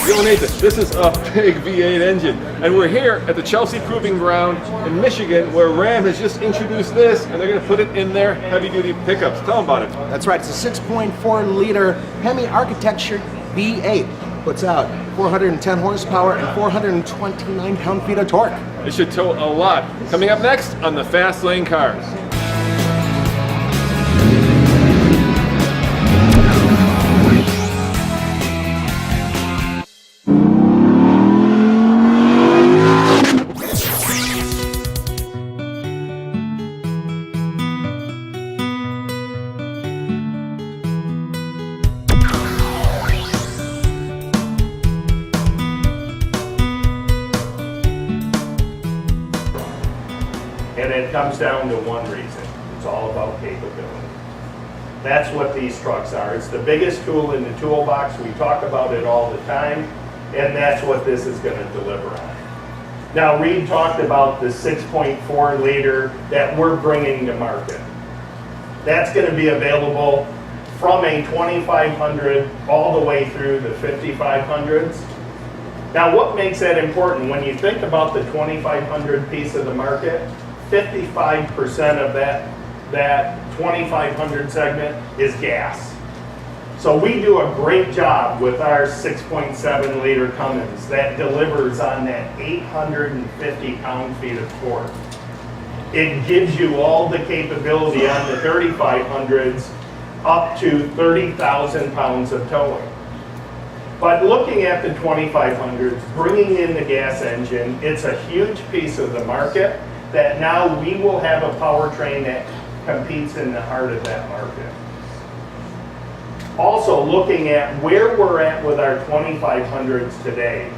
Yo Nathan, this is a big V8 engine, and we're here at the Chelsea Proving Ground in Michigan, where Ram has just introduced this, and they're going to put it in their heavy-duty pickups. Tell them about it. That's right, it's a 6.4 liter HEMI architecture V8. Puts out 410 horsepower and 429 pound-feet of torque. It should tow a lot. Coming up next on the Fast Lane Cars. And it comes down to one reason. It's all about capability. That's what these trucks are. It's the biggest tool in the toolbox. We talk about it all the time, and that's what this is going to deliver on. Now, Reed talked about the 6.4 liter that we're bringing to market. That's going to be available from a 2500 all the way through the 5500s. Now, what makes that important? When you think about the 2500 piece of the market, 55% of that 2500 segment is gas. So we do a great job with our 6.7 liter Cummins that delivers on that 850 pound-feet of torque. It gives you all the capability on the 3500s up to 30,000 pounds of towing. But looking at the 2500s, bringing in the gas engine, it's a huge piece of the market that now we will have a powertrain that competes in the heart of that market. Also looking at where we're at with our 2500s today,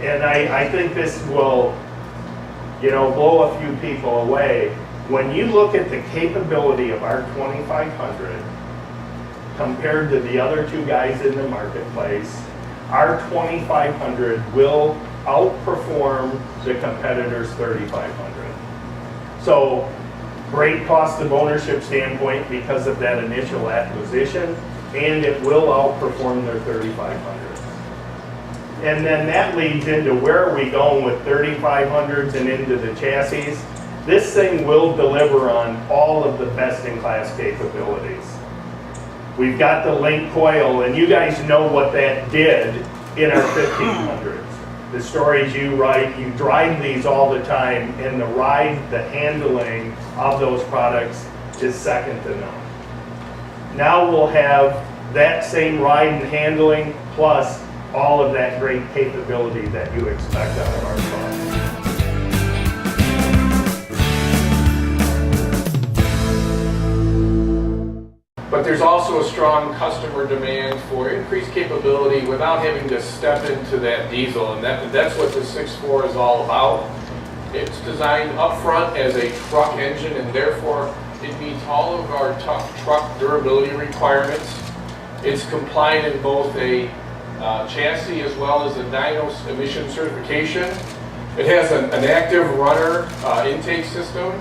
and I think this will, blow a few people away. When you look at the capability of our 2500 compared to the other two guys in the marketplace, our 2500 will outperform the competitor's 3500. So, great cost of ownership standpoint because of that initial acquisition, and it will outperform their 3500s. And then that leads into where are we going with 3500s and into the chassis. This thing will deliver on all of the best-in-class capabilities. We've got the link coil, and you guys know what that did in our 1500s. The stories you write, you drive these all the time, and the ride, the handling of those products is second to none. Now we'll have that same ride and handling plus all of that great capability that you expect out of our trucks. But there's also a strong customer demand for increased capability without having to step into that diesel, and that's what the 6.4 is all about. It's designed up front as a truck engine, and therefore it meets all of our truck durability requirements. It's compliant in both a chassis as well as a dyno emission certification. It has an active runner intake system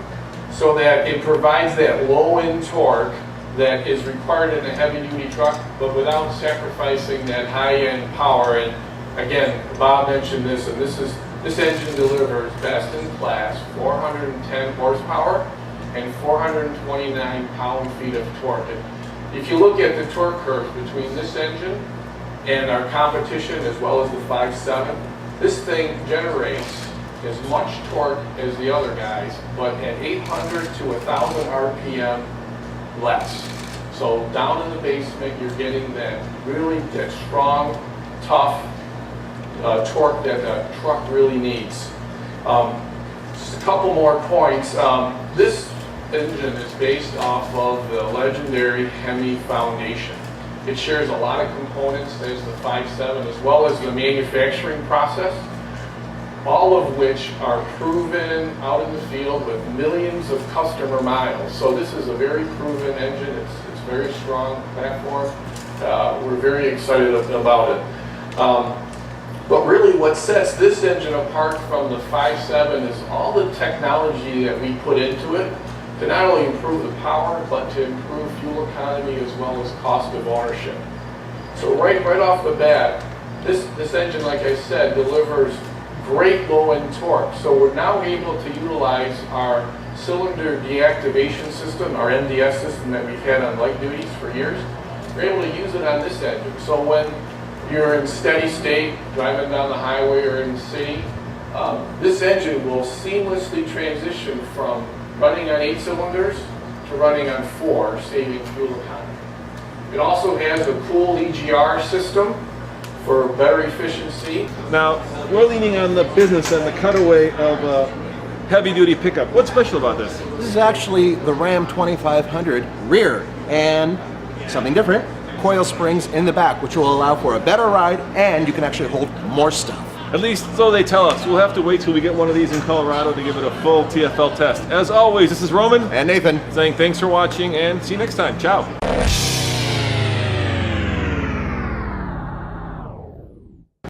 so that it provides that low-end torque that is required in a heavy-duty truck, but without sacrificing that high-end power. And again, Bob mentioned this, and this engine delivers best-in-class 410 horsepower and 429 pound-feet of torque. And if you look at the torque curves between this engine and our competition, as well as the 5.7, this thing generates as much torque as the other guys, but at 800 to 1,000 RPM less. So down in the basement, you're getting that strong, tough torque that the truck really needs. Just a couple more points. This engine is based off of the legendary HEMI foundation. It shares a lot of components as the 5.7 as well as the manufacturing process, all of which are proven out in the field with millions of customer miles. So this is a very proven engine. It's a very strong platform. We're very excited about it. But really what sets this engine apart from the 5.7 is all the technology that we put into it to not only improve the power, but to improve fuel economy as well as cost of ownership. So right off the bat, This engine, like I said, delivers great low-end torque. So we're now able to utilize our cylinder deactivation system, our NDS system that we've had on light duties for years. We're able to use it on this engine. So when you're in steady state, driving down the highway or in the city, this engine will seamlessly transition from running on 8 cylinders to running on 4, saving fuel economy. It also has a cool EGR system for better efficiency. Now, we're leaning on the business and the cutaway of a heavy-duty pickup. What's special about this? This is actually the Ram 2500 rear, and something different, coil springs in the back, which will allow for a better ride, and you can actually hold more stuff. At least so they tell us. We'll have to wait till we get one of these in Colorado to give it a full TFL test. As always, this is Roman And Nathan. saying thanks for watching and see you next time. Ciao.